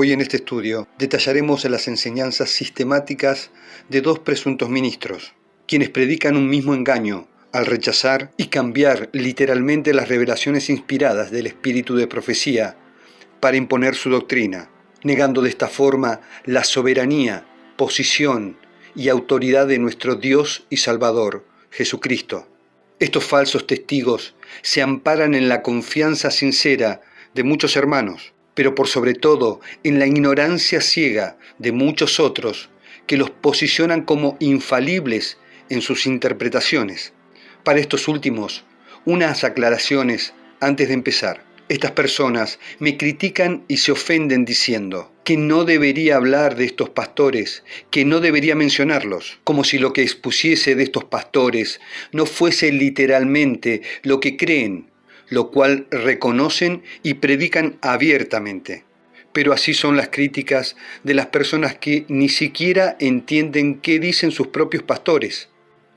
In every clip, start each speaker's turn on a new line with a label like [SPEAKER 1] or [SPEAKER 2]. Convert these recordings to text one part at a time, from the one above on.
[SPEAKER 1] Hoy en este estudio detallaremos las enseñanzas sistemáticas de dos presuntos ministros, quienes predican un mismo engaño al rechazar y cambiar literalmente las revelaciones inspiradas del espíritu de profecía para imponer su doctrina, negando de esta forma la soberanía, posición y autoridad de nuestro Dios y Salvador, Jesucristo. Estos falsos testigos se amparan en la confianza sincera de muchos hermanos, pero por sobre todo en la ignorancia ciega de muchos otros que los posicionan como infalibles en sus interpretaciones. Para estos últimos, unas aclaraciones antes de empezar. Estas personas me critican y se ofenden diciendo que no debería hablar de estos pastores, que no debería mencionarlos, como si lo que expusiese de estos pastores no fuese literalmente lo que creen, lo cual reconocen y predican abiertamente. Pero así son las críticas de las personas que ni siquiera entienden qué dicen sus propios pastores.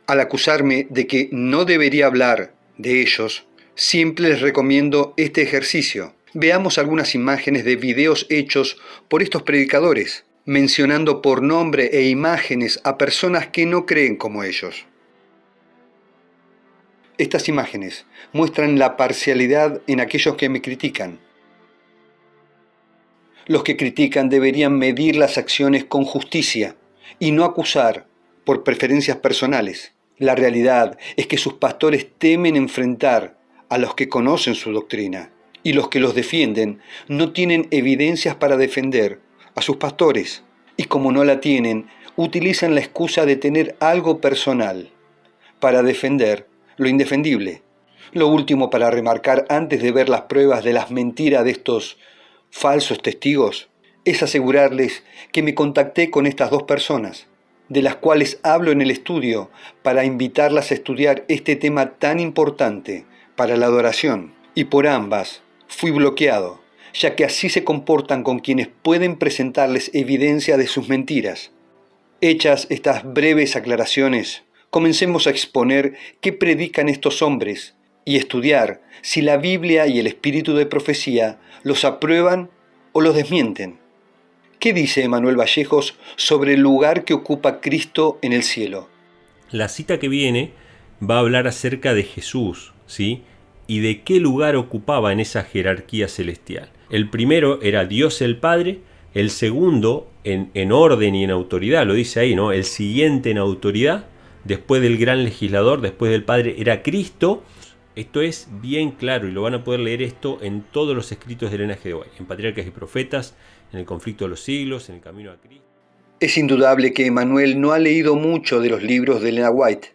[SPEAKER 1] Al acusarme de que no debería hablar de ellos, siempre les recomiendo este ejercicio. Veamos algunas imágenes de videos hechos por estos predicadores, mencionando por nombre e imágenes a personas que no creen como ellos. Estas imágenes muestran la parcialidad en aquellos que me critican. Los que critican deberían medir las acciones con justicia y no acusar por preferencias personales. La realidad es que sus pastores temen enfrentar a los que conocen su doctrina, y los que los defienden no tienen evidencias para defender a sus pastores, y como no la tienen, utilizan la excusa de tener algo personal para defender lo indefendible. Lo último para remarcar antes de ver las pruebas de las mentiras de estos falsos testigos es asegurarles que me contacté con estas dos personas, de las cuales hablo en el estudio, para invitarlas a estudiar este tema tan importante para la adoración, y por ambas fui bloqueado, ya que así se comportan con quienes pueden presentarles evidencia de sus mentiras. Hechas estas breves aclaraciones, comencemos a exponer qué predican estos hombres y estudiar si la Biblia y el espíritu de profecía los aprueban o los desmienten. ¿Qué dice Emanuel Vallejos sobre el lugar que ocupa Cristo en el cielo?
[SPEAKER 2] La cita que viene va a hablar acerca de Jesús, ¿sí? Y de qué lugar ocupaba en esa jerarquía celestial. El primero era Dios el Padre, el segundo en orden y en autoridad, lo dice ahí, ¿no? El siguiente en autoridad, después del gran legislador, después del Padre, era Cristo. Esto es bien claro y lo van a poder leer esto en todos los escritos de Elena G. de White, en Patriarcas y Profetas, en el Conflicto de los Siglos, en el Camino a Cristo.
[SPEAKER 1] Es indudable que Emanuel no ha leído mucho de los libros de Elena White,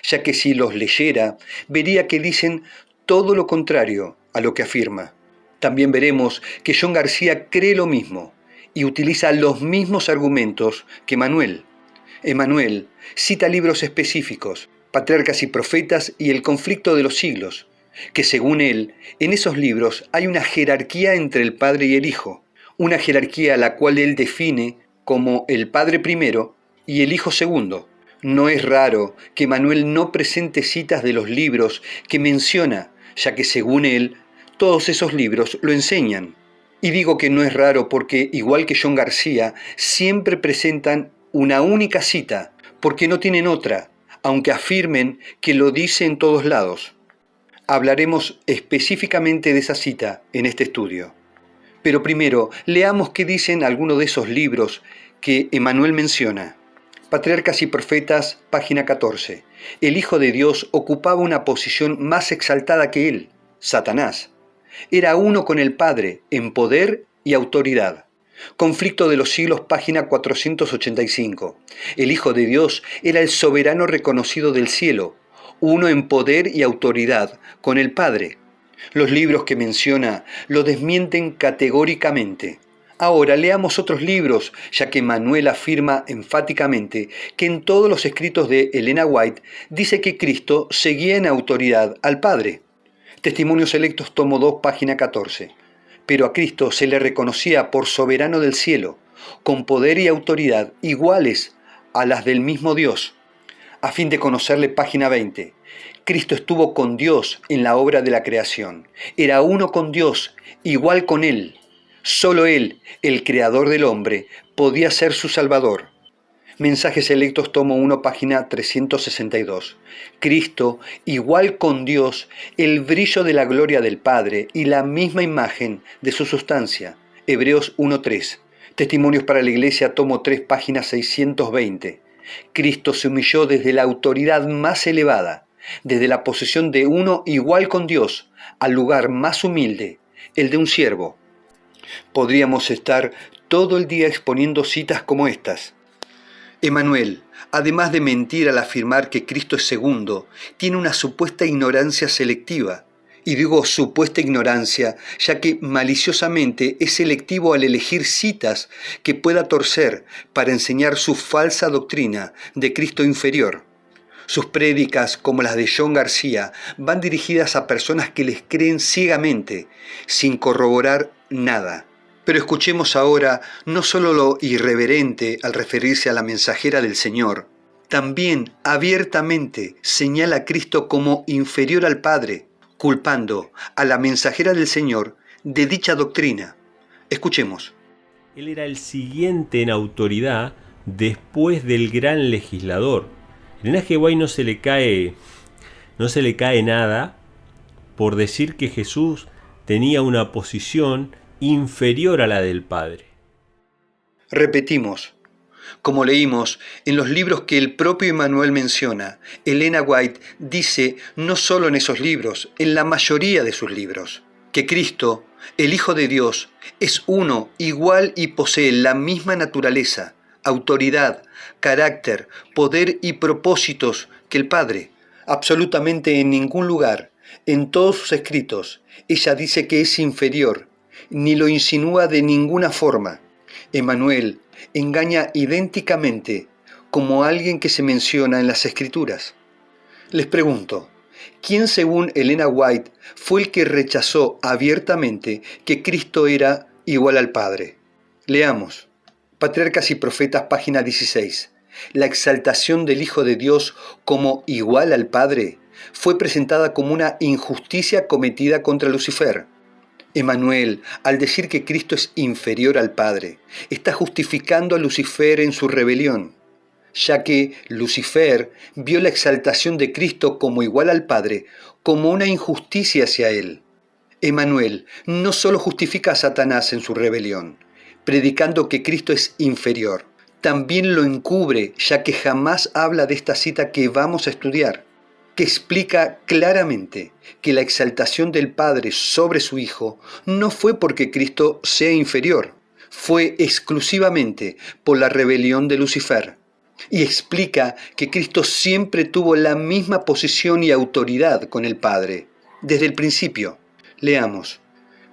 [SPEAKER 1] ya que si los leyera, vería que dicen todo lo contrario a lo que afirma. También veremos que John García cree lo mismo y utiliza los mismos argumentos que Emanuel. Emanuel cita libros específicos, Patriarcas y Profetas y el Conflicto de los Siglos, que según él, en esos libros hay una jerarquía entre el Padre y el Hijo, una jerarquía a la cual él define como el Padre primero y el Hijo segundo. No es raro que Emanuel no presente citas de los libros que menciona, ya que según él, todos esos libros lo enseñan. Y digo que no es raro porque, igual que John García, siempre presentan una única cita, porque no tienen otra, aunque afirmen que lo dice en todos lados. Hablaremos específicamente de esa cita en este estudio. Pero primero, leamos qué dicen algunos de esos libros que Emanuel menciona. Patriarcas y Profetas, página 14. El Hijo de Dios ocupaba una posición más exaltada que él, Satanás. Era uno con el Padre en poder y autoridad. Conflicto de los Siglos, página 485. El Hijo de Dios era el soberano reconocido del cielo, uno en poder y autoridad con el Padre. Los libros que menciona lo desmienten categóricamente. Ahora leamos otros libros, ya que Emanuel afirma enfáticamente que en todos los escritos de Elena White dice que Cristo seguía en autoridad al Padre. Testimonios Selectos, tomo 2, página 14. Pero a Cristo se le reconocía por soberano del cielo, con poder y autoridad iguales a las del mismo Dios. A fin de conocerle, página 20. Cristo estuvo con Dios en la obra de la creación. Era uno con Dios, igual con Él. Solo Él, el creador del hombre, podía ser su Salvador. Mensajes Selectos, tomo 1, página 362. Cristo, igual con Dios, el brillo de la gloria del Padre y la misma imagen de su sustancia. Hebreos 1:3. Testimonios para la Iglesia, tomo 3, página 620. Cristo se humilló desde la autoridad más elevada, desde la posición de uno igual con Dios, al lugar más humilde, el de un siervo. Podríamos estar todo el día exponiendo citas como estas. Emmanuel, además de mentir al afirmar que Cristo es segundo, tiene una supuesta ignorancia selectiva. Y digo supuesta ignorancia, ya que maliciosamente es selectivo al elegir citas que pueda torcer para enseñar su falsa doctrina de Cristo inferior. Sus prédicas, como las de John García, van dirigidas a personas que les creen ciegamente, sin corroborar nada. Pero escuchemos ahora no solo lo irreverente al referirse a la mensajera del Señor, también abiertamente señala a Cristo como inferior al Padre, culpando a la mensajera del Señor de dicha doctrina. Escuchemos.
[SPEAKER 2] Él era el siguiente en autoridad después del gran legislador. Elena G. White no se le cae nada por decir que Jesús tenía una posición inferior a la del Padre.
[SPEAKER 1] Repetimos, como leímos en los libros que el propio Emmanuel menciona, Elena White dice no solo en esos libros, en la mayoría de sus libros, que Cristo, el Hijo de Dios, es uno, igual y posee la misma naturaleza, autoridad, carácter, poder y propósitos que el Padre. Absolutamente en ningún lugar, en todos sus escritos, ella dice que es inferior, ni lo insinúa de ninguna forma. Emmanuel engaña idénticamente como alguien que se menciona en las Escrituras. Les pregunto, ¿quién según Elena White fue el que rechazó abiertamente que Cristo era igual al Padre? Leamos. Patriarcas y Profetas, página 16. La exaltación del Hijo de Dios como igual al Padre fue presentada como una injusticia cometida contra Lucifer. Emmanuel, al decir que Cristo es inferior al Padre, está justificando a Lucifer en su rebelión, ya que Lucifer vio la exaltación de Cristo como igual al Padre, como una injusticia hacia él. Emmanuel no solo justifica a Satanás en su rebelión, predicando que Cristo es inferior, también lo encubre, ya que jamás habla de esta cita que vamos a estudiar, que explica claramente que la exaltación del Padre sobre su Hijo no fue porque Cristo sea inferior, fue exclusivamente por la rebelión de Lucifer. Y explica que Cristo siempre tuvo la misma posición y autoridad con el Padre, desde el principio. Leamos.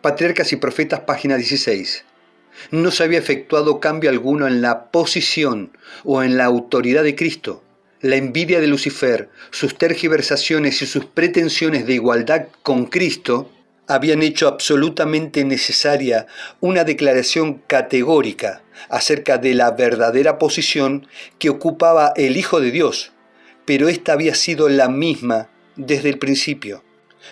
[SPEAKER 1] Patriarcas y Profetas, página 16. No se había efectuado cambio alguno en la posición o en la autoridad de Cristo. La envidia de Lucifer, sus tergiversaciones y sus pretensiones de igualdad con Cristo habían hecho absolutamente necesaria una declaración categórica acerca de la verdadera posición que ocupaba el Hijo de Dios, pero esta había sido la misma desde el principio.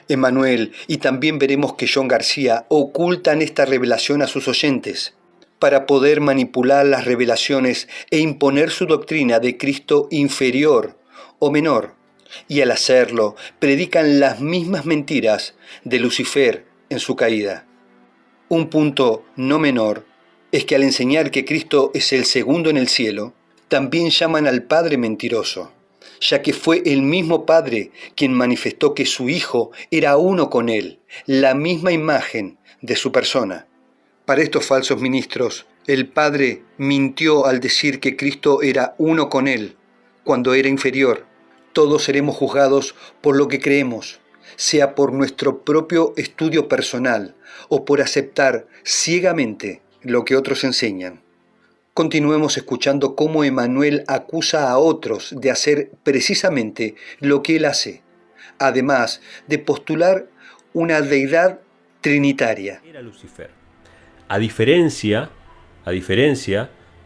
[SPEAKER 1] Emmanuel y también veremos que John García ocultan esta revelación a sus oyentes para poder manipular las revelaciones e imponer su doctrina de Cristo inferior o menor. Y al hacerlo, predican las mismas mentiras de Lucifer en su caída. Un punto no menor es que al enseñar que Cristo es el segundo en el cielo, también llaman al Padre mentiroso, ya que fue el mismo Padre quien manifestó que su Hijo era uno con Él, la misma imagen de su persona. Para estos falsos ministros, el Padre mintió al decir que Cristo era uno con Él, cuando era inferior. Todos seremos juzgados por lo que creemos, sea por nuestro propio estudio personal o por aceptar ciegamente lo que otros enseñan. Continuemos escuchando cómo Emmanuel acusa a otros de hacer precisamente lo que él hace, además de postular una deidad trinitaria.
[SPEAKER 2] Era Lucifer. A diferencia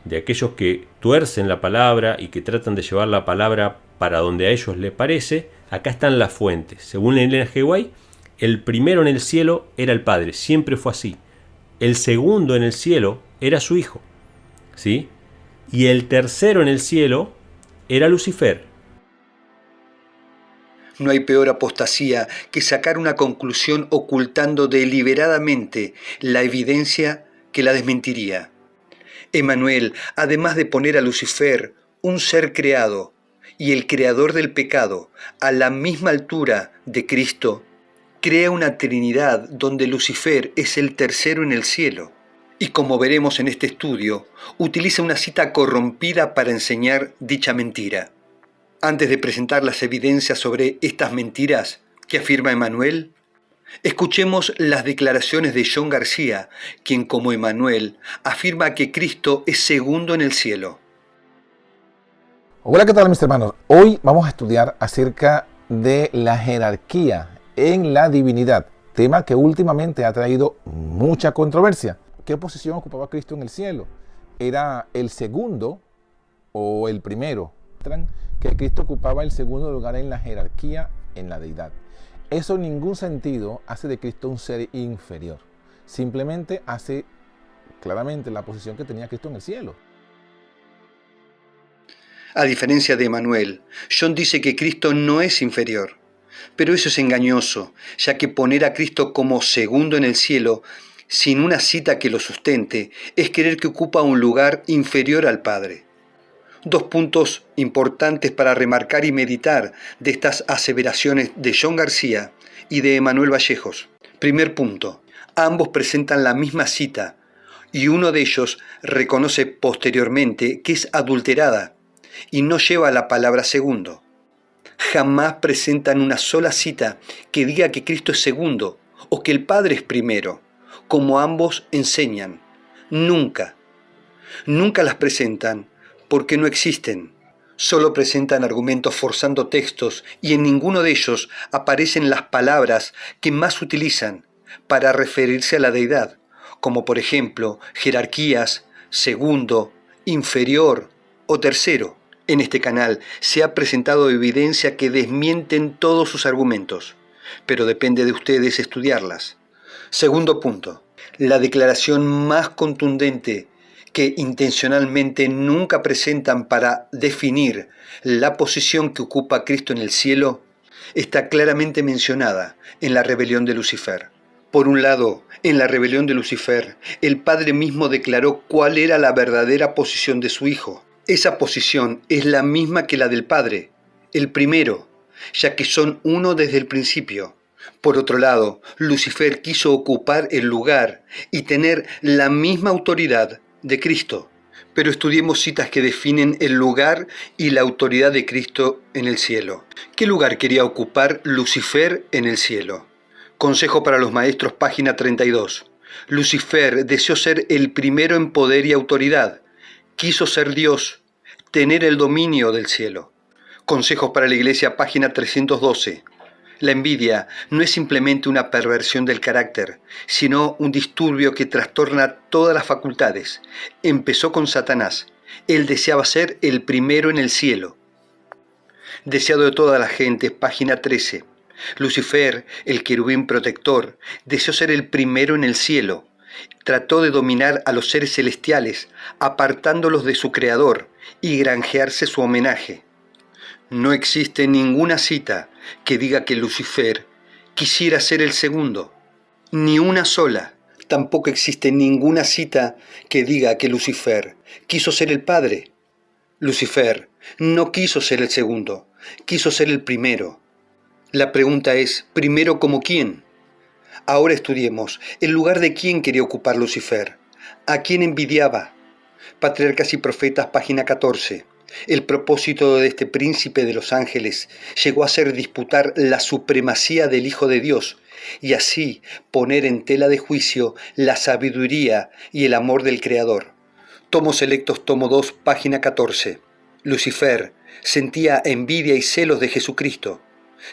[SPEAKER 2] de aquellos que tuercen la palabra y que tratan de llevar la palabra para donde a ellos les parece, acá están las fuentes. Según Elena G. White, el primero en el cielo era el Padre, siempre fue así. el segundo en el cielo era su hijo, ¿sí? Y el tercero en el cielo era Lucifer.
[SPEAKER 1] No hay peor apostasía que sacar una conclusión ocultando deliberadamente la evidencia que la desmentiría. Emmanuel, además de poner a Lucifer, un ser creado, y el creador del pecado, a la misma altura de Cristo, crea una Trinidad donde Lucifer es el tercero en el cielo. Y como veremos en este estudio, utiliza una cita corrompida para enseñar dicha mentira. Antes de presentar las evidencias sobre estas mentiras que afirma Emmanuel, escuchemos las declaraciones de John García, quien como Emmanuel afirma que Cristo es segundo en el cielo.
[SPEAKER 3] Hola, ¿qué tal mis hermanos? Hoy vamos a estudiar acerca de la jerarquía en la divinidad, tema que últimamente ha traído mucha controversia. ¿Qué posición ocupaba Cristo en el cielo? ¿Era el segundo o el primero? Que Cristo ocupaba el segundo lugar en la jerarquía en la deidad. Eso en ningún sentido hace de Cristo un ser inferior. Simplemente hace claramente la posición que tenía Cristo en el cielo.
[SPEAKER 1] A diferencia de Emmanuel, John dice que Cristo no es inferior. Pero eso es engañoso, ya que poner a Cristo como segundo en el cielo, sin una cita que lo sustente, es creer que ocupa un lugar inferior al Padre. Dos puntos importantes para remarcar y meditar de estas aseveraciones de John García y de Emmanuel Vallejos. Primer punto, ambos presentan la misma cita y uno de ellos reconoce posteriormente que es adulterada y no lleva la palabra segundo. Jamás presentan una sola cita que diga que Cristo es segundo o que el Padre es primero, como ambos enseñan. Nunca las presentan porque no existen. Solo presentan argumentos forzando textos y en ninguno de ellos aparecen las palabras que más utilizan para referirse a la deidad, como por ejemplo jerarquías, segundo, inferior o tercero. En este canal se ha presentado evidencia que desmienten todos sus argumentos, pero depende de ustedes estudiarlas. Segundo punto, la declaración más contundente que intencionalmente nunca presentan para definir la posición que ocupa Cristo en el cielo está claramente mencionada en la rebelión de Lucifer. Por un lado, en la rebelión de Lucifer, el Padre mismo declaró cuál era la verdadera posición de su Hijo. Esa posición es la misma que la del Padre, el primero, ya que son uno desde el principio. Por otro lado, Lucifer quiso ocupar el lugar y tener la misma autoridad de Cristo. Pero estudiemos citas que definen el lugar y la autoridad de Cristo en el cielo. ¿Qué lugar quería ocupar Lucifer en el cielo? Consejo para los maestros, página 32. Lucifer deseó ser el primero en poder y autoridad. Quiso ser Dios, tener el dominio del cielo. Consejos para la Iglesia, página 312. La envidia no es simplemente una perversión del carácter, sino un disturbio que trastorna todas las facultades. Empezó con Satanás. Él deseaba ser el primero en el cielo. Deseado de toda la gente, página 13. Lucifer, el querubín protector, deseó ser el primero en el cielo. Trató de dominar a los seres celestiales, apartándolos de su creador y granjearse su homenaje. No existe ninguna cita que diga que Lucifer quisiera ser el segundo, ni una sola. Tampoco existe ninguna cita que diga que Lucifer quiso ser el Padre. Lucifer no quiso ser el segundo, quiso ser el primero. La pregunta es, ¿primero como quién? Ahora estudiemos el lugar de quién quería ocupar Lucifer, a quién envidiaba. Patriarcas y Profetas, página 14. El propósito de este príncipe de los ángeles llegó a ser disputar la supremacía del Hijo de Dios y así poner en tela de juicio la sabiduría y el amor del Creador. Tomos Selectos, tomo 2, página 14. Lucifer sentía envidia y celos de Jesucristo.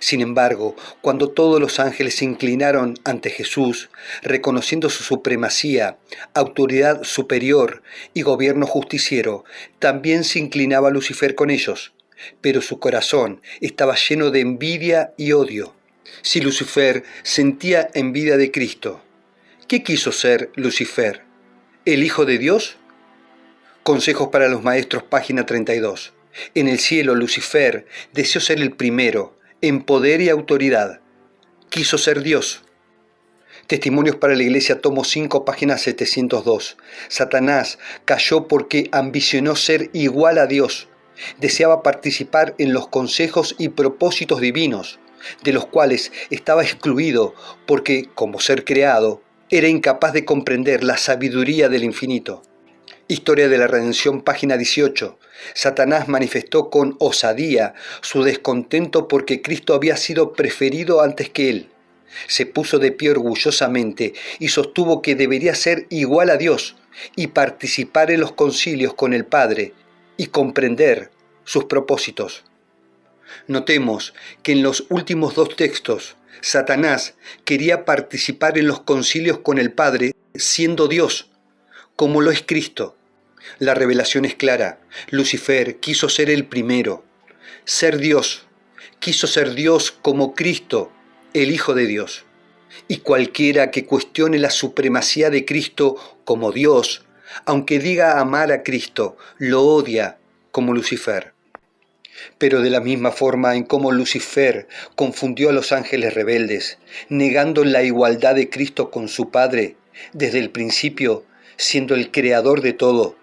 [SPEAKER 1] Sin embargo, cuando todos los ángeles se inclinaron ante Jesús, reconociendo su supremacía, autoridad superior y gobierno justiciero, también se inclinaba Lucifer con ellos, pero su corazón estaba lleno de envidia y odio. Si Lucifer sentía envidia de Cristo, ¿Qué quiso ser Lucifer? ¿El Hijo de Dios? Consejos para los maestros, página 32. En el cielo, Lucifer deseó ser el primero, en poder y autoridad. Quiso ser Dios. Testimonios para la Iglesia, tomo 5, página 702. Satanás cayó porque ambicionó ser igual a Dios. Deseaba participar en los consejos y propósitos divinos, de los cuales estaba excluido porque, como ser creado, era incapaz de comprender la sabiduría del infinito. Historia de la Redención, página 18. Satanás manifestó con osadía su descontento porque Cristo había sido preferido antes que él. Se puso de pie orgullosamente y sostuvo que debería ser igual a Dios y participar en los concilios con el Padre y comprender sus propósitos. Notemos que en los últimos dos textos, Satanás quería participar en los concilios con el Padre siendo Dios, como lo es Cristo. La revelación es clara. Lucifer quiso ser el primero, ser Dios. Quiso ser Dios como Cristo, el Hijo de Dios. Y cualquiera que cuestione la supremacía de Cristo como Dios, aunque diga amar a Cristo, lo odia como Lucifer. Pero de la misma forma en cómo Lucifer confundió a los ángeles rebeldes, negando la igualdad de Cristo con su Padre, desde el principio, siendo el creador de todo,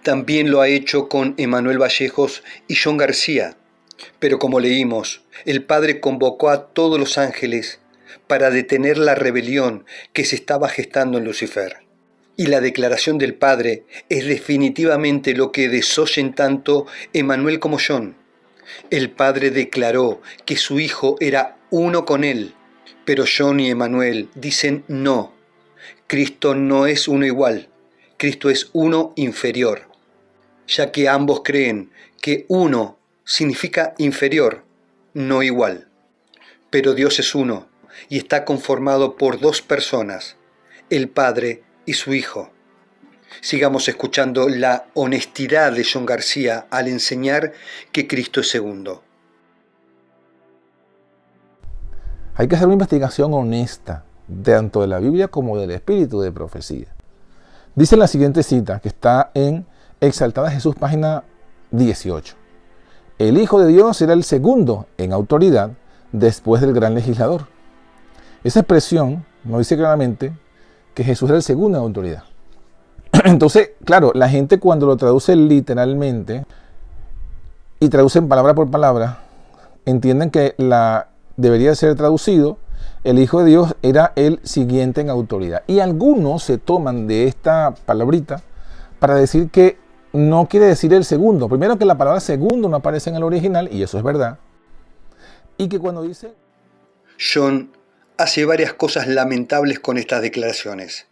[SPEAKER 1] también lo ha hecho con Emanuel Vallejos y John García. Pero como leímos, el Padre convocó a todos los ángeles para detener la rebelión que se estaba gestando en Lucifer. Y la declaración del Padre es definitivamente lo que desoyen tanto Emanuel como John. El Padre declaró que su Hijo era uno con él, pero John y Emanuel dicen no. Cristo no es uno igual, Cristo es uno inferior, ya que ambos creen que uno significa inferior, no igual. Pero Dios es uno y está conformado por dos personas, el Padre y su Hijo. Sigamos escuchando la honestidad de John García al enseñar que Cristo es segundo.
[SPEAKER 3] Hay que hacer una investigación honesta, tanto de la Biblia como del espíritu de profecía. Dice la siguiente cita, que está en Exaltada Jesús, página 18. El Hijo de Dios era el segundo en autoridad después del gran legislador. Esa expresión nos dice claramente que Jesús era el segundo en autoridad. Entonces, claro, la gente cuando lo traduce literalmente y traducen palabra por palabra, entienden que debería ser traducido, el Hijo de Dios era el siguiente en autoridad. Y algunos se toman de esta palabrita para decir que no quiere decir el segundo. Primero, que la palabra segundo no aparece en el original, y eso es verdad. Y que cuando dice...
[SPEAKER 1] John hace varias cosas lamentables con estas declaraciones.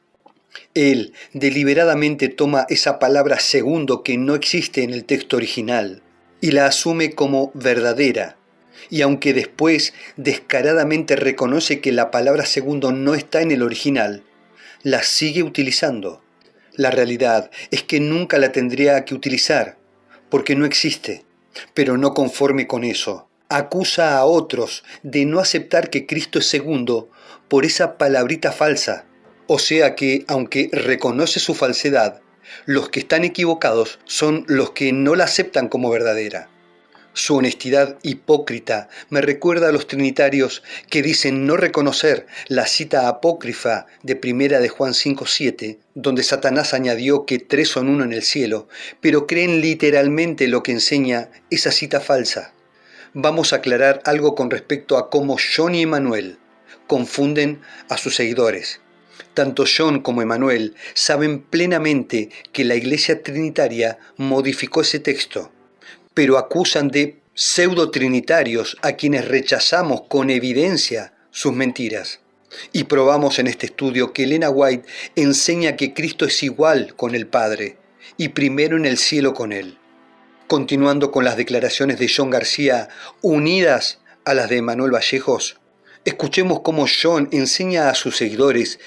[SPEAKER 1] Él deliberadamente toma esa palabra segundo que no existe en el texto original y la asume como verdadera. Y aunque después descaradamente reconoce que la palabra segundo no está en el original, la sigue utilizando. La realidad es que nunca la tendría que utilizar, porque no existe. Pero no conforme con eso, acusa a otros de no aceptar que Cristo es segundo por esa palabrita falsa. O sea que, aunque reconoce su falsedad, los que están equivocados son los que no la aceptan como verdadera. Su honestidad hipócrita me recuerda a los trinitarios que dicen no reconocer la cita apócrifa de 1 de Juan 5:7, donde Satanás añadió que 3 son uno en el cielo, pero creen literalmente lo que enseña esa cita falsa. Vamos a aclarar algo con respecto a cómo John y Emanuel confunden a sus seguidores. Tanto John como Emanuel saben plenamente que la Iglesia Trinitaria modificó ese texto, pero acusan de pseudo-trinitarios a quienes rechazamos con evidencia sus mentiras. Y probamos en este estudio que Elena White enseña que Cristo es igual con el Padre y primero en el cielo con Él. Continuando con las declaraciones de John García, unidas a las de Emanuel Vallejos, escuchemos cómo John enseña a sus seguidores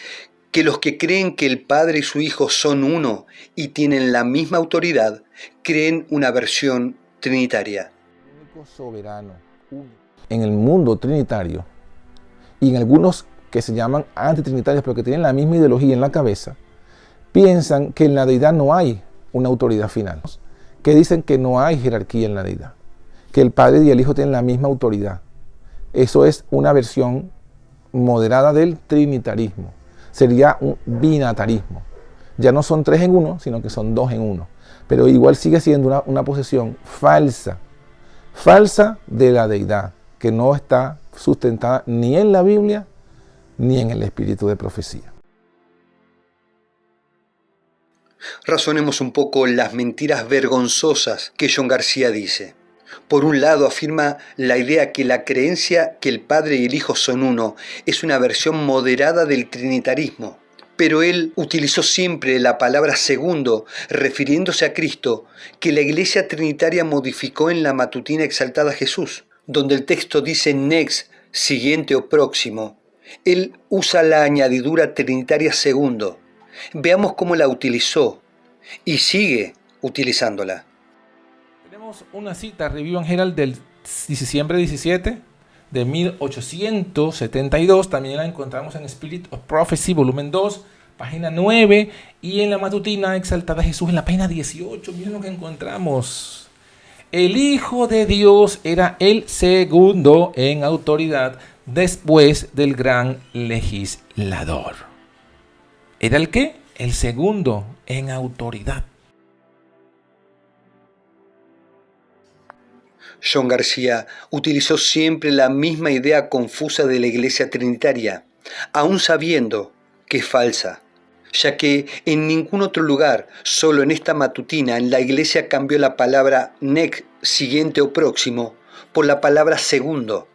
[SPEAKER 1] que los que creen que el Padre y su Hijo son uno y tienen la misma autoridad, creen una versión trinitaria.
[SPEAKER 3] Único soberano, único. En el mundo trinitario y en algunos que se llaman antitrinitarios, pero que tienen la misma ideología en la cabeza, piensan que en la deidad no hay una autoridad final, que dicen que no hay jerarquía en la deidad, que el Padre y el Hijo tienen la misma autoridad. Eso es una versión moderada del trinitarismo. Sería un binatarismo. Ya no son 3 en 1, sino que son 2 en 1. Pero igual sigue siendo una posición falsa de la deidad, que no está sustentada ni en la Biblia ni en el espíritu de profecía.
[SPEAKER 1] Razonemos un poco las mentiras vergonzosas que John García dice. Por un lado, afirma la idea que la creencia que el Padre y el Hijo son uno es una versión moderada del trinitarismo, pero él utilizó siempre la palabra segundo, refiriéndose a Cristo, que la Iglesia Trinitaria modificó en la matutina exaltada a Jesús, donde el texto dice next, siguiente o próximo. Él usa la añadidura trinitaria segundo. Veamos cómo la utilizó y sigue utilizándola.
[SPEAKER 3] Tenemos una cita, Review and Herald del diciembre 17 de 1872. También la encontramos en Spirit of Prophecy, volumen 2, página 9. Y en la matutina exaltada a Jesús, en la página 18. Miren lo que encontramos. El Hijo de Dios era el segundo en autoridad después del gran legislador. ¿Era el qué? El segundo en autoridad.
[SPEAKER 1] John García utilizó siempre la misma idea confusa de la Iglesia Trinitaria, aun sabiendo que es falsa, ya que en ningún otro lugar, solo en esta matutina, en la Iglesia cambió la palabra next, siguiente o próximo, por la palabra segundo.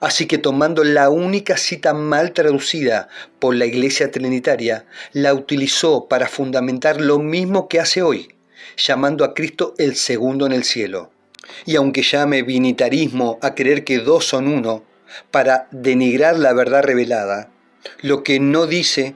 [SPEAKER 1] Así que tomando la única cita mal traducida por la Iglesia Trinitaria, la utilizó para fundamentar lo mismo que hace hoy, llamando a Cristo el segundo en el cielo. Y aunque llame binitarismo a creer que 2 son 1, para denigrar la verdad revelada, lo que no dice,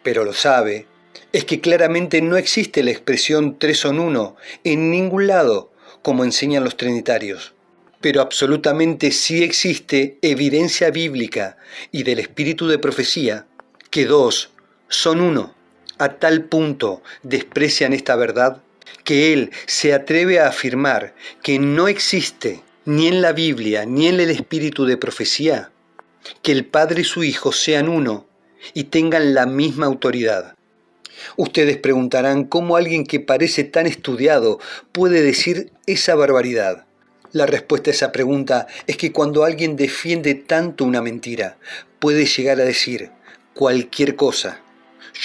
[SPEAKER 1] pero lo sabe, es que claramente no existe la expresión 3 son 1 en ningún lado, como enseñan los trinitarios. Pero absolutamente sí existe evidencia bíblica y del espíritu de profecía que 2 son 1. A tal punto desprecian esta verdad que él se atreve a afirmar que no existe ni en la Biblia ni en el espíritu de profecía que el Padre y su Hijo sean uno y tengan la misma autoridad. Ustedes preguntarán cómo alguien que parece tan estudiado puede decir esa barbaridad. La respuesta a esa pregunta es que cuando alguien defiende tanto una mentira, puede llegar a decir cualquier cosa.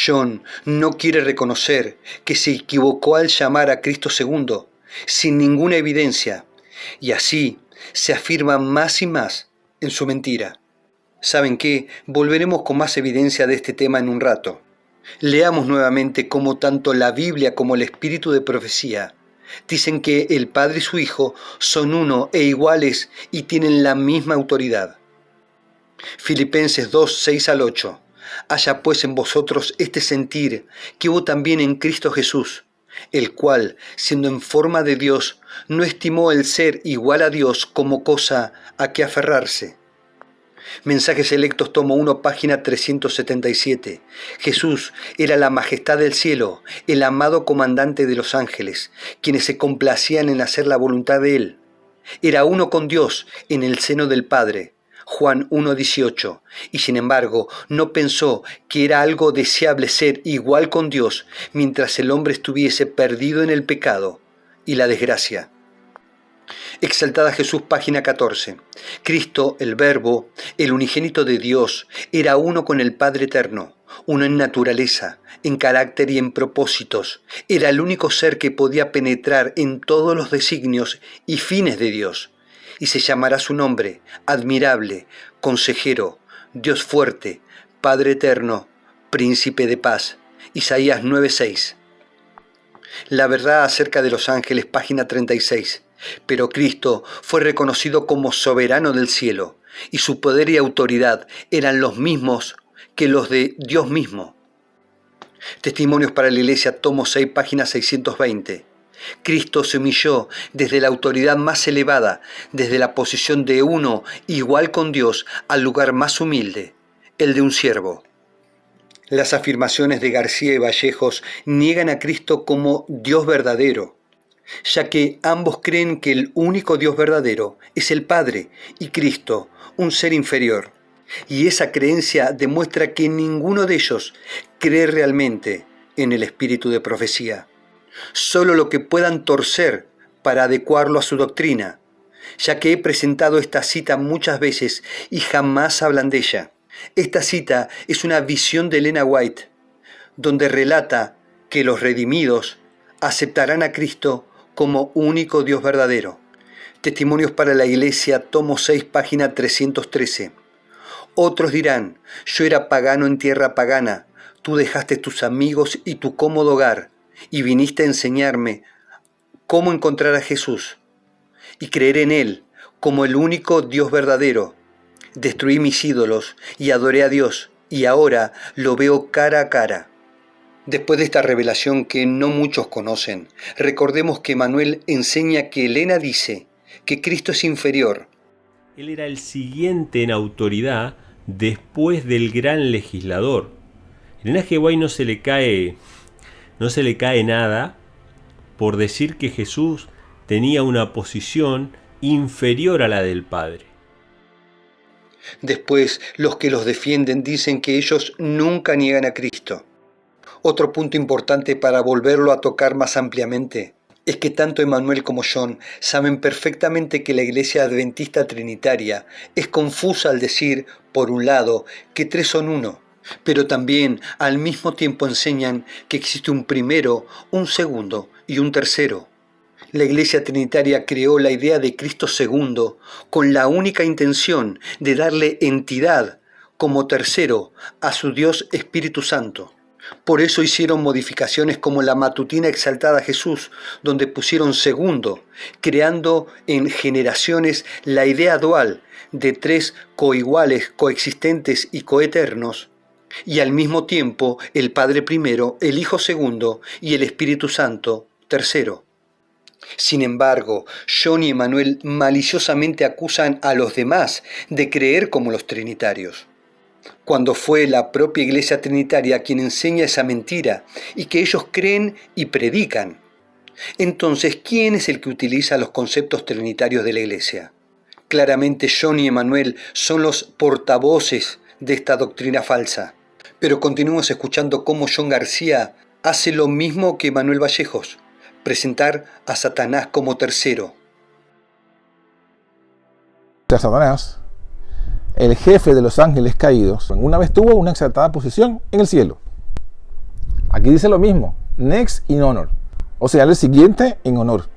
[SPEAKER 1] John no quiere reconocer que se equivocó al llamar a Cristo segundo, sin ninguna evidencia, y así se afirma más y más en su mentira. ¿Saben qué? Volveremos con más evidencia de este tema en un rato. Leamos nuevamente cómo tanto la Biblia como el espíritu de profecía dicen que el Padre y su Hijo son uno e iguales y tienen la misma autoridad. Filipenses 2, 6 al 8. Haya pues en vosotros este sentir que hubo también en Cristo Jesús, el cual, siendo en forma de Dios, no estimó el ser igual a Dios como cosa a que aferrarse. Mensajes Selectos, tomo 1, página 377. Jesús era la majestad del cielo, el amado comandante de los ángeles, quienes se complacían en hacer la voluntad de Él. Era uno con Dios en el seno del Padre. Juan 1:18, y sin embargo no pensó que era algo deseable ser igual con Dios mientras el hombre estuviese perdido en el pecado y la desgracia. Exaltada Jesús, página 14. Cristo, el Verbo, el unigénito de Dios, era uno con el Padre eterno, uno en naturaleza, en carácter y en propósitos. Era el único ser que podía penetrar en todos los designios y fines de Dios. Y se llamará su nombre, admirable, consejero, Dios fuerte, Padre eterno, príncipe de paz. Isaías 9:6. La verdad acerca de los ángeles, página 36. Pero Cristo fue reconocido como soberano del cielo, y su poder y autoridad eran los mismos que los de Dios mismo. Testimonios para la Iglesia, tomo 6, página 620. Cristo se humilló desde la autoridad más elevada, desde la posición de uno igual con Dios, al lugar más humilde, el de un siervo. Las afirmaciones de García y Vallejos niegan a Cristo como Dios verdadero, ya que ambos creen que el único Dios verdadero es el Padre y Cristo, un ser inferior. Y esa creencia demuestra que ninguno de ellos cree realmente en el espíritu de profecía. Solo lo que puedan torcer para adecuarlo a su doctrina, ya que he presentado esta cita muchas veces y jamás hablan de ella. Esta cita es una visión de Elena White, donde relata que los redimidos aceptarán a Cristo como único Dios verdadero. Testimonios para la Iglesia, tomo 6, página 313. Otros dirán, yo era pagano en tierra pagana, tú dejaste tus amigos y tu cómodo hogar, y viniste a enseñarme cómo encontrar a Jesús y creer en Él como el único Dios verdadero. Destruí mis ídolos y adoré a Dios, y ahora lo veo cara a cara. Después de esta revelación que no muchos conocen, recordemos que Manuel enseña que Elena dice que Cristo es inferior.
[SPEAKER 2] Él era el siguiente en autoridad después del gran legislador. Elena G. White no se le cae nada por decir que Jesús tenía una posición inferior a la del Padre.
[SPEAKER 1] Después, los que los defienden dicen que ellos nunca niegan a Cristo. Otro punto importante para volverlo a tocar más ampliamente es que tanto Emmanuel como John saben perfectamente que la Iglesia Adventista Trinitaria es confusa al decir, por un lado, que tres son uno, pero también al mismo tiempo enseñan que existe un primero, un segundo y un tercero. La Iglesia Trinitaria creó la idea de Cristo segundo con la única intención de darle entidad como tercero a su Dios Espíritu Santo. Por eso hicieron modificaciones como la matutina exaltada a Jesús, donde pusieron segundo, creando en generaciones la idea dual de tres coiguales, coexistentes y coeternos, y al mismo tiempo el Padre primero, el Hijo segundo y el Espíritu Santo tercero. Sin embargo, John y Emmanuel maliciosamente acusan a los demás de creer como los trinitarios, cuando fue la propia Iglesia Trinitaria quien enseña esa mentira y que ellos creen y predican. Entonces, ¿quién es el que utiliza los conceptos trinitarios de la Iglesia? Claramente John y Emmanuel son los portavoces de esta doctrina falsa. Pero continuemos escuchando cómo John García hace lo mismo que Manuel Vallejos, presentar a Satanás como tercero.
[SPEAKER 3] Satanás, el jefe de los ángeles caídos, una vez tuvo una exaltada posición en el cielo. Aquí dice lo mismo, next in honor, o sea, el siguiente en honor.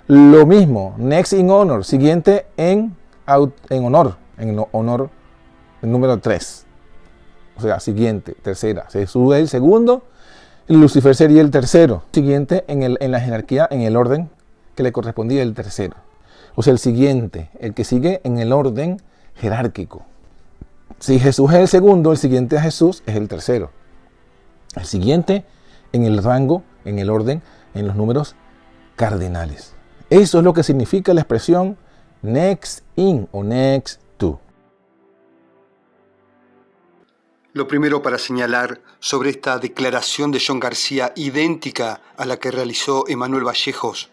[SPEAKER 3] Lo mismo, next in honor, siguiente en honor, el número 3. O sea, siguiente, tercera. Jesús es el segundo, Lucifer sería el tercero. Siguiente en la jerarquía, en el orden que le correspondía el tercero. O sea, el siguiente, el que sigue en el orden jerárquico. Si Jesús es el segundo, el siguiente a Jesús es el tercero. El siguiente en el rango, en el orden, en los números cardinales. Eso es lo que significa la expresión next in o next to.
[SPEAKER 1] Lo primero para señalar sobre esta declaración de John García, idéntica a la que realizó Emmanuel Vallejos,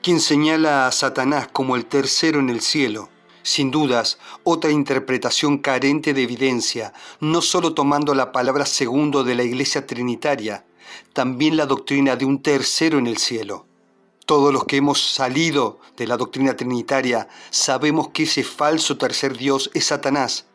[SPEAKER 1] quien señala a Satanás como el tercero en el cielo. Sin dudas, otra interpretación carente de evidencia, no solo tomando la palabra segundo de la Iglesia Trinitaria, también la doctrina de un tercero en el cielo. Todos los que hemos salido de la doctrina trinitaria sabemos que ese falso tercer Dios es Satanás,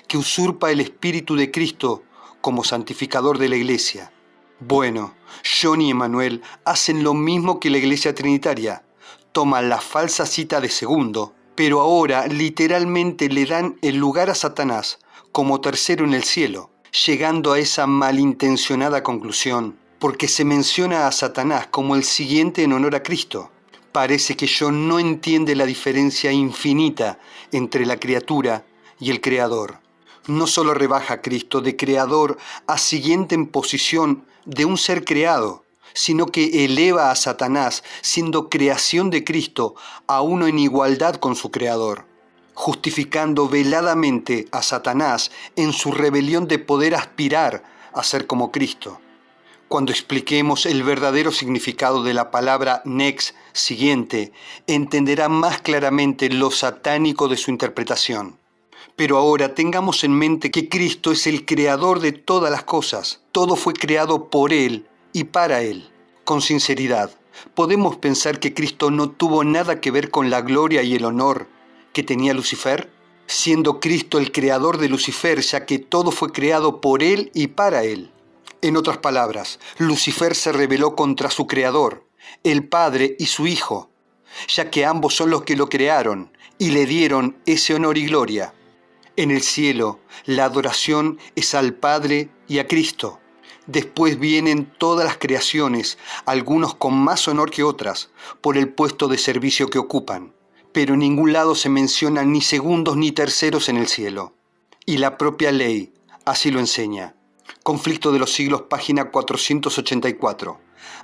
[SPEAKER 1] que usurpa el Espíritu de Cristo como santificador de la Iglesia. Bueno, John y Emmanuel hacen lo mismo que la Iglesia Trinitaria, toman la falsa cita de segundo, pero ahora literalmente le dan el lugar a Satanás como tercero en el cielo, llegando a esa malintencionada conclusión, porque se menciona a Satanás como el siguiente en honor a Cristo. Parece que John no entiende la diferencia infinita entre la criatura y el Creador. No solo rebaja a Cristo de Creador a siguiente en posición de un ser creado, sino que eleva a Satanás, siendo creación de Cristo, a uno en igualdad con su Creador. justificando veladamente a Satanás en su rebelión de poder aspirar a ser como Cristo. Cuando expliquemos el verdadero significado de la palabra nex, siguiente, entenderá más claramente lo satánico de su interpretación. Pero ahora tengamos en mente que Cristo es el creador de todas las cosas. Todo fue creado por Él y para Él. Con sinceridad, ¿podemos pensar que Cristo no tuvo nada que ver con la gloria y el honor que tenía Lucifer? Siendo Cristo el creador de Lucifer, ya que todo fue creado por Él y para Él. En otras palabras, Lucifer se rebeló contra su creador, el Padre y su Hijo, ya que ambos son los que lo crearon y le dieron ese honor y gloria. En el cielo, la adoración es al Padre y a Cristo. Después vienen todas las creaciones, algunos con más honor que otras, por el puesto de servicio que ocupan. Pero en ningún lado se mencionan ni segundos ni terceros en el cielo. Y la propia ley así lo enseña. Conflicto de los siglos, página 484.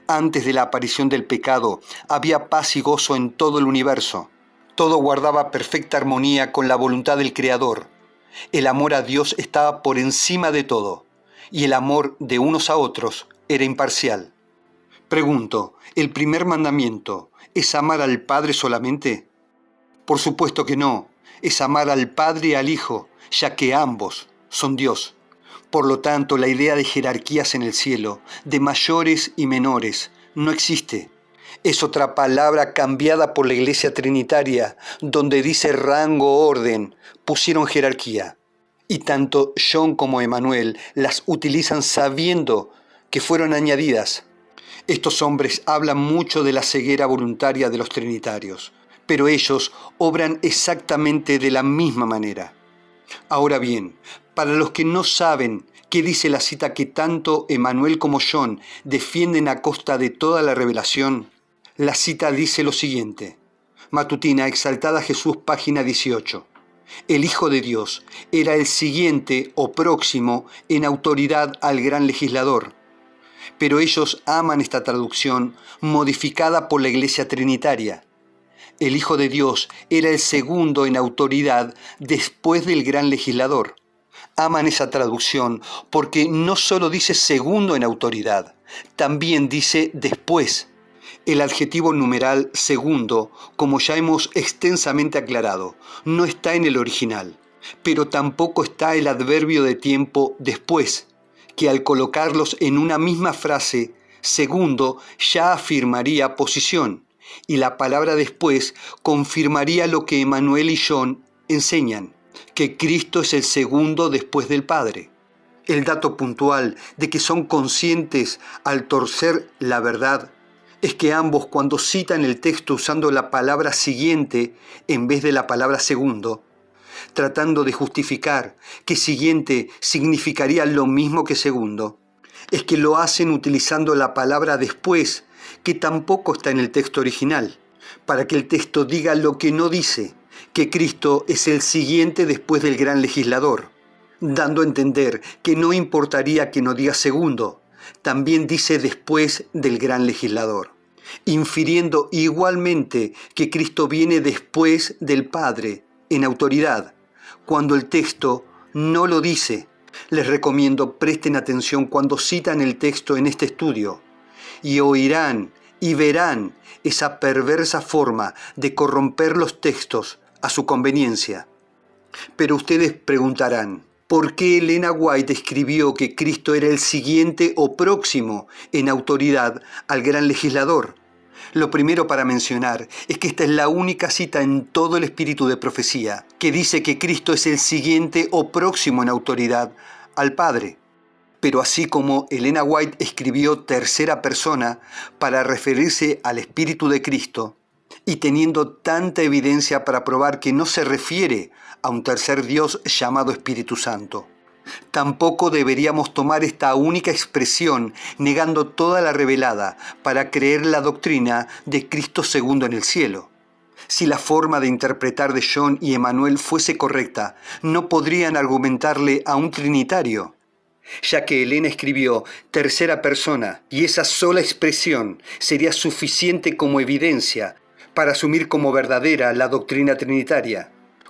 [SPEAKER 1] Antes de la aparición del pecado, había paz y gozo en todo el universo. Todo guardaba perfecta armonía con la voluntad del Creador. El amor a Dios estaba por encima de todo, y el amor de unos a otros era imparcial. Pregunto, ¿el primer mandamiento es amar al Padre solamente? Por supuesto que no, es amar al Padre y al Hijo, ya que ambos son Dios. Por lo tanto, la idea de jerarquías en el cielo, de mayores y menores, no existe. Es otra palabra cambiada por la Iglesia Trinitaria, donde dice rango o orden, pusieron jerarquía. Y tanto John como Emmanuel las utilizan sabiendo que fueron añadidas. Estos hombres hablan mucho de la ceguera voluntaria de los trinitarios, pero ellos obran exactamente de la misma manera. Ahora bien, para los que no saben qué dice la cita que tanto Emmanuel como John defienden a costa de toda la revelación, la cita dice lo siguiente. Matutina, Exaltada Jesús, página 18. El Hijo de Dios era el siguiente o próximo en autoridad al gran legislador. Pero ellos aman esta traducción modificada por la Iglesia Trinitaria. El Hijo de Dios era el segundo en autoridad después del gran legislador. Aman esa traducción porque no solo dice segundo en autoridad, también dice después. El adjetivo numeral segundo, como ya hemos extensamente aclarado, no está en el original, pero tampoco está el adverbio de tiempo después, que al colocarlos en una misma frase, segundo ya afirmaría posición, y la palabra después confirmaría lo que Emmanuel y John enseñan, que Cristo es el segundo después del Padre. El dato puntual de que son conscientes al torcer la verdad es que ambos, cuando citan el texto usando la palabra siguiente en vez de la palabra segundo, tratando de justificar que siguiente significaría lo mismo que segundo, es que lo hacen utilizando la palabra después, que tampoco está en el texto original, para que el texto diga lo que no dice, que Cristo es el siguiente después del gran legislador, dando a entender que no importaría que no diga segundo, también dice después del gran legislador, infiriendo igualmente que Cristo viene después del Padre en autoridad, cuando el texto no lo dice. Les recomiendo presten atención cuando citan el texto en este estudio, y oirán y verán esa perversa forma de corromper los textos a su conveniencia. Pero ustedes preguntarán, ¿por qué Elena White escribió que Cristo era el siguiente o próximo en autoridad al gran legislador? Lo primero para mencionar es que esta es la única cita en todo el espíritu de profecía que dice que Cristo es el siguiente o próximo en autoridad al Padre. Pero así como Elena White escribió tercera persona para referirse al Espíritu de Cristo, y teniendo tanta evidencia para probar que no se refiere a un tercer Dios llamado Espíritu Santo, tampoco deberíamos tomar esta única expresión negando toda la revelada para creer la doctrina de Cristo segundo en el cielo. Si la forma de interpretar de John y Emmanuel fuese correcta, no podrían argumentarle a un trinitario, ya que Elena escribió tercera persona y esa sola expresión sería suficiente como evidencia para asumir como verdadera la doctrina trinitaria.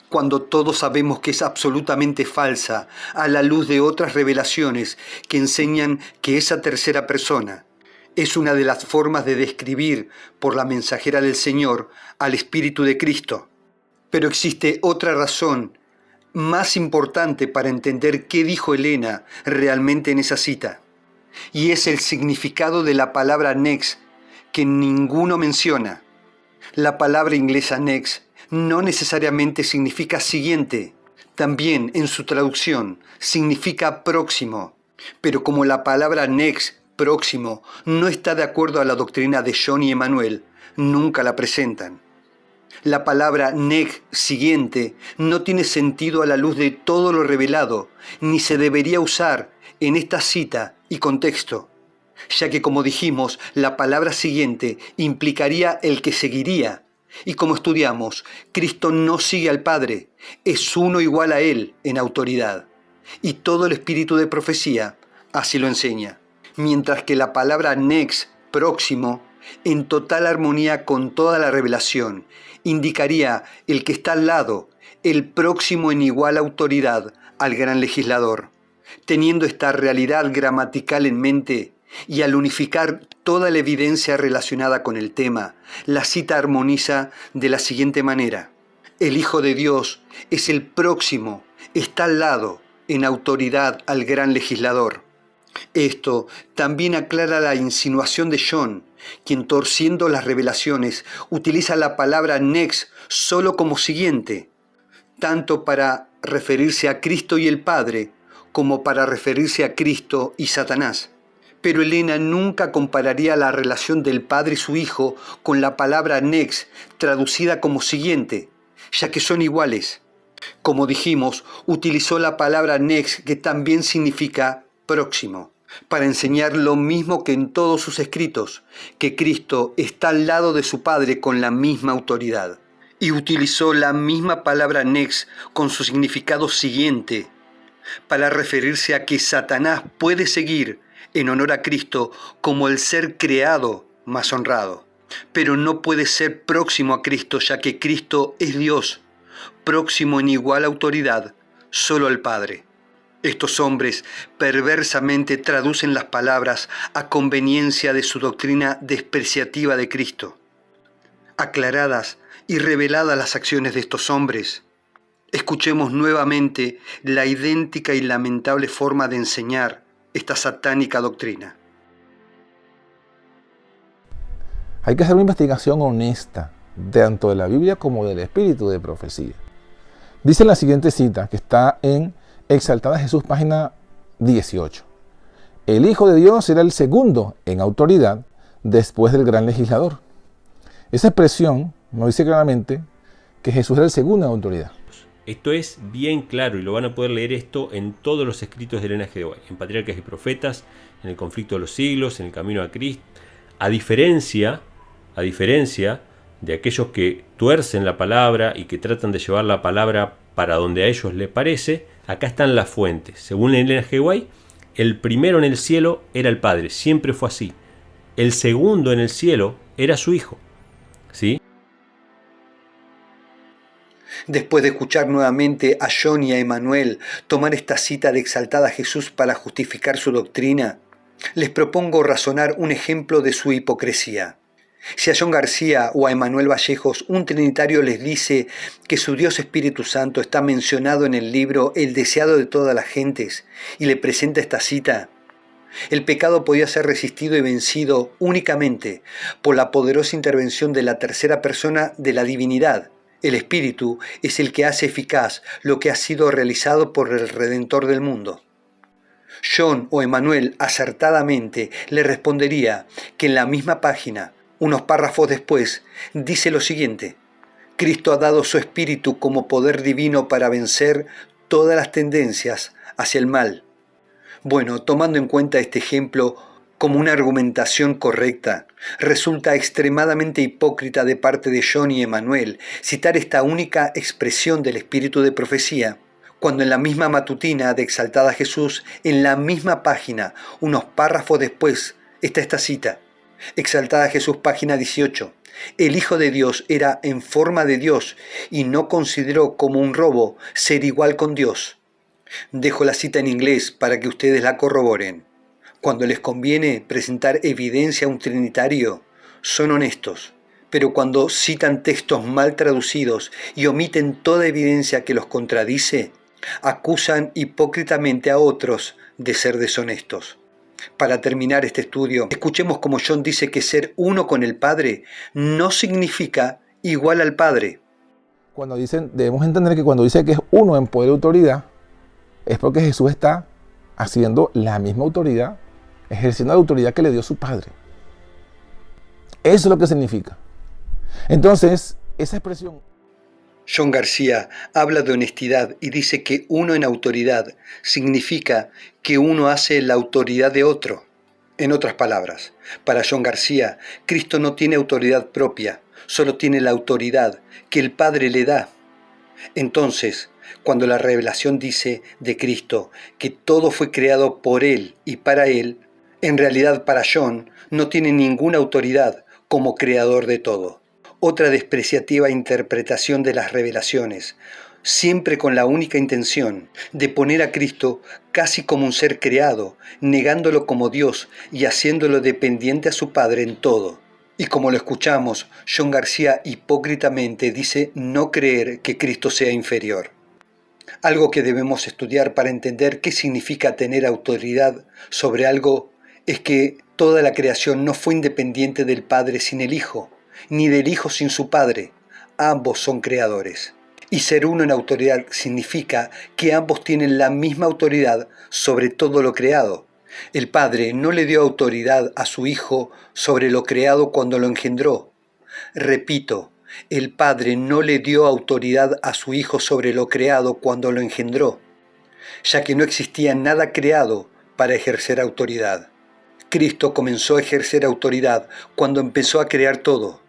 [SPEAKER 1] cuando todos sabemos que es absolutamente falsa a la luz de otras revelaciones que enseñan que esa tercera persona es una de las formas de describir por la mensajera del Señor al Espíritu de Cristo. Pero existe otra razón más importante para entender qué dijo Elena realmente en esa cita, y es el significado de la palabra nex, que ninguno menciona. La palabra inglesa nex no necesariamente significa siguiente, también en su traducción significa próximo, pero como la palabra nex, próximo, no está de acuerdo a la doctrina de John y Emmanuel, nunca la presentan. La palabra neg, siguiente, no tiene sentido a la luz de todo lo revelado, ni se debería usar en esta cita y contexto, ya que, como dijimos, la palabra siguiente implicaría el que seguiría, y como estudiamos, Cristo no sigue al Padre, es uno igual a Él en autoridad, y todo el espíritu de profecía así lo enseña. Mientras que la palabra nex, próximo, en total armonía con toda la revelación, indicaría el que está al lado, el próximo en igual autoridad al gran legislador. Teniendo esta realidad gramatical en mente y al unificar toda la evidencia relacionada con el tema, la cita armoniza de la siguiente manera: el Hijo de Dios es el próximo, está al lado, en autoridad al gran legislador. Esto también aclara la insinuación de John, quien, torciendo las revelaciones, utiliza la palabra nex solo como siguiente, tanto para referirse a Cristo y el Padre, como para referirse a Cristo y Satanás. Pero Elena nunca compararía la relación del Padre y su Hijo con la palabra nex, traducida como siguiente, ya que son iguales. Como dijimos, utilizó la palabra nex, que también significa próximo, para enseñar lo mismo que en todos sus escritos, que Cristo está al lado de su Padre con la misma autoridad. Y utilizó la misma palabra nex con su significado siguiente, para referirse a que Satanás puede seguir en honor a Cristo como el ser creado más honrado, pero no puede ser próximo a Cristo, ya que Cristo es Dios, próximo en igual autoridad solo al Padre. Estos hombres perversamente traducen las palabras a conveniencia de su doctrina despreciativa de Cristo. Aclaradas y reveladas las acciones de estos hombres, escuchemos nuevamente la idéntica y lamentable forma de enseñar esta satánica doctrina.
[SPEAKER 3] Hay que hacer una investigación honesta, tanto de la Biblia como del espíritu de profecía. Dice la siguiente cita, que está en Exaltada Jesús, página 18. El Hijo de Dios era el segundo en autoridad después del gran legislador. Esa expresión nos dice claramente que Jesús era el segundo en autoridad.
[SPEAKER 2] Esto es bien claro y lo van a poder leer esto en todos los escritos de Elena G. de White, en Patriarcas y Profetas, en el Conflicto de los Siglos, en el Camino a Cristo. A diferencia de aquellos que tuercen la palabra y que tratan de llevar la palabra para donde a ellos les parece, acá están las fuentes. Según Elena G. White, el primero en el cielo era el Padre, siempre fue así. El segundo en el cielo era su Hijo, ¿sí?
[SPEAKER 1] Después de escuchar nuevamente a John y a Emmanuel tomar esta cita de Exaltada Jesús para justificar su doctrina, les propongo razonar un ejemplo de su hipocresía. Si a John García o a Emmanuel Vallejos un trinitario les dice que su Dios Espíritu Santo está mencionado en el libro El deseado de todas las gentes y le presenta esta cita, el pecado podía ser resistido y vencido únicamente por la poderosa intervención de la tercera persona de la divinidad. El Espíritu es el que hace eficaz lo que ha sido realizado por el Redentor del mundo. John o Emmanuel acertadamente le respondería que en la misma página, unos párrafos después, dice lo siguiente: Cristo ha dado su Espíritu como poder divino para vencer todas las tendencias hacia el mal. Bueno, tomando en cuenta este ejemplo como una argumentación correcta, resulta extremadamente hipócrita de parte de John y Emmanuel citar esta única expresión del espíritu de profecía, cuando en la misma matutina de Exaltada Jesús, en la misma página, unos párrafos después, está esta cita: Exaltada Jesús, página 18. El Hijo de Dios era en forma de Dios y no consideró como un robo ser igual con Dios. Dejo la cita en inglés para que ustedes la corroboren. Cuando les conviene presentar evidencia a un trinitario, son honestos. Pero cuando citan textos mal traducidos y omiten toda evidencia que los contradice, acusan hipócritamente a otros de ser deshonestos. Para terminar este estudio, escuchemos cómo John dice que ser uno con el Padre no significa igual al Padre.
[SPEAKER 3] Debemos entender que cuando dice que es uno en poder y autoridad, es porque Jesús está haciendo la misma autoridad, ejerciendo la autoridad que le dio su Padre. Eso es lo que significa. Entonces, esa expresión...
[SPEAKER 1] John García habla de honestidad y dice que uno en autoridad significa que uno hace la autoridad de otro. En otras palabras, para John García, Cristo no tiene autoridad propia, solo tiene la autoridad que el Padre le da. Entonces, cuando la revelación dice de Cristo que todo fue creado por Él y para Él, en realidad para John no tiene ninguna autoridad como creador de todo. Otra despreciativa interpretación de las revelaciones, siempre con la única intención de poner a Cristo casi como un ser creado, negándolo como Dios y haciéndolo dependiente a su Padre en todo. Y como lo escuchamos, John García hipócritamente dice no creer que Cristo sea inferior. Algo que debemos estudiar para entender qué significa tener autoridad sobre algo es que toda la creación no fue independiente del Padre sin el Hijo, ni del Hijo sin su Padre. Ambos son creadores. Y ser uno en autoridad significa que ambos tienen la misma autoridad sobre todo lo creado. El Padre no le dio autoridad a su Hijo sobre lo creado cuando lo engendró. Repito, el Padre no le dio autoridad a su Hijo sobre lo creado cuando lo engendró, ya que no existía nada creado para ejercer autoridad. Cristo comenzó a ejercer autoridad cuando empezó a crear todo.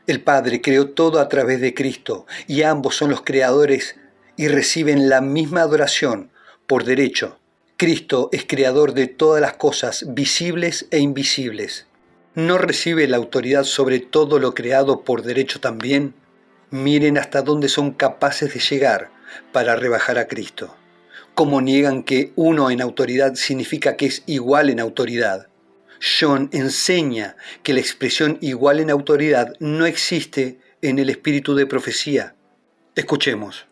[SPEAKER 1] El Padre creó todo a través de Cristo y ambos son los creadores y reciben la misma adoración por derecho. Cristo es creador de todas las cosas visibles e invisibles. ¿No recibe la autoridad sobre todo lo creado por derecho también? Miren hasta dónde son capaces de llegar para rebajar a Cristo. ¿Cómo niegan que uno en autoridad significa que es igual en autoridad? John enseña que la expresión igual en autoridad no existe en el espíritu de profecía. Escuchemos.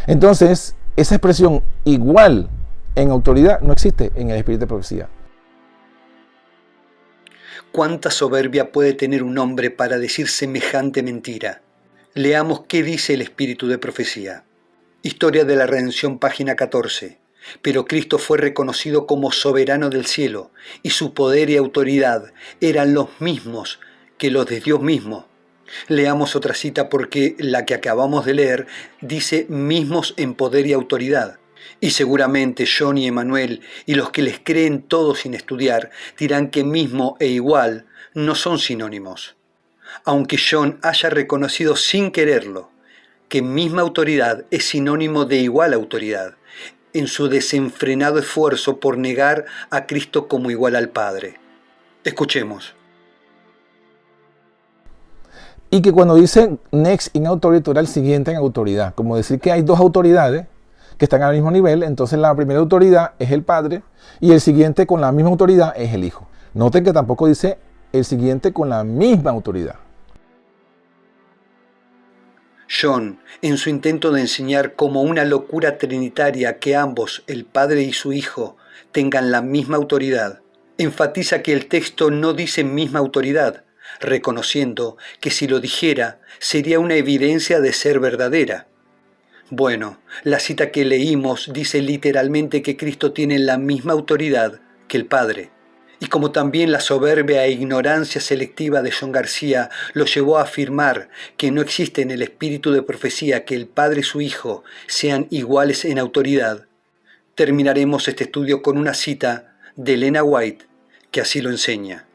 [SPEAKER 3] Entonces, esa expresión igual en autoridad no existe en el espíritu de profecía.
[SPEAKER 1] ¿Cuánta soberbia puede tener un hombre para decir semejante mentira? Leamos qué dice el espíritu de profecía. Historia de la Redención, página 14. Pero Cristo fue reconocido como soberano del cielo, y su poder y autoridad eran los mismos que los de Dios mismo. Leamos otra cita porque la que acabamos de leer dice mismos en poder y autoridad. Y seguramente John y Emanuel y los que les creen todo sin estudiar dirán que mismo e igual no son sinónimos. Aunque John haya reconocido sin quererlo que misma autoridad es sinónimo de igual autoridad, en su desenfrenado esfuerzo por negar a Cristo como igual al Padre. Escuchemos.
[SPEAKER 3] Y que cuando dice next in authority era el siguiente en autoridad, como decir que hay dos autoridades que están al mismo nivel, entonces la primera autoridad es el Padre y el siguiente con la misma autoridad es el Hijo. Noten que tampoco dice el siguiente con la misma autoridad.
[SPEAKER 1] John, en su intento de enseñar como una locura trinitaria que ambos, el Padre y su Hijo, tengan la misma autoridad, enfatiza que el texto no dice misma autoridad, reconociendo que si lo dijera sería una evidencia de ser verdadera. Bueno, la cita que leímos dice literalmente que Cristo tiene la misma autoridad que el Padre. Y como también la soberbia e ignorancia selectiva de John García lo llevó a afirmar que no existe en el espíritu de profecía que el Padre y su Hijo sean iguales en autoridad, terminaremos este estudio con una cita de Elena White que así lo enseña.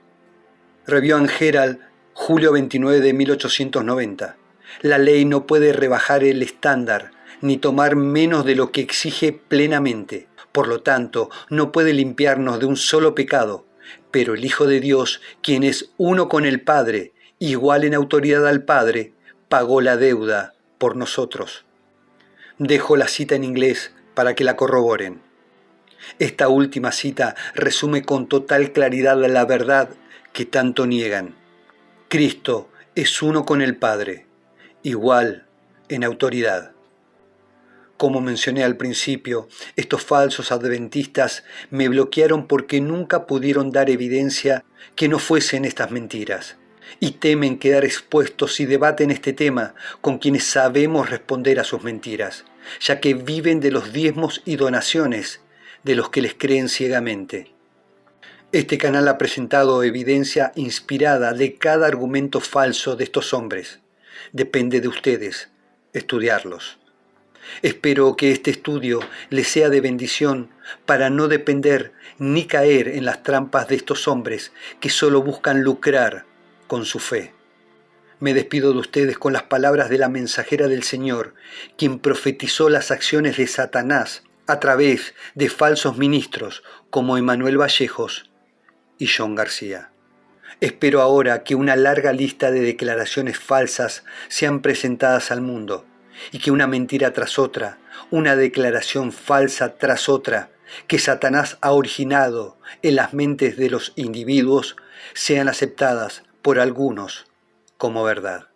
[SPEAKER 1] Review and Herald, julio 29 de 1890. La ley no puede rebajar el estándar ni tomar menos de lo que exige plenamente. Por lo tanto, no puede limpiarnos de un solo pecado, Pero el Hijo de Dios, quien es uno con el Padre, igual en autoridad al Padre, pagó la deuda por nosotros. Dejo la cita en inglés para que la corroboren. Esta última cita resume con total claridad la verdad que tanto niegan. Cristo es uno con el Padre, igual en autoridad. Como mencioné al principio, estos falsos adventistas me bloquearon porque nunca pudieron dar evidencia que no fuesen estas mentiras, y temen quedar expuestos si debaten este tema con quienes sabemos responder a sus mentiras, ya que viven de los diezmos y donaciones de los que les creen ciegamente. Este canal ha presentado evidencia inspirada de cada argumento falso de estos hombres. Depende de ustedes estudiarlos. Espero que este estudio les sea de bendición para no depender ni caer en las trampas de estos hombres que solo buscan lucrar con su fe. Me despido de ustedes con las palabras de la mensajera del Señor, quien profetizó las acciones de Satanás a través de falsos ministros como Emanuel Vallejos y John García. Espero ahora que una larga lista de declaraciones falsas sean presentadas al mundo y que una mentira tras otra, una declaración falsa tras otra, que Satanás ha originado en las mentes de los individuos, sean aceptadas por algunos como verdad.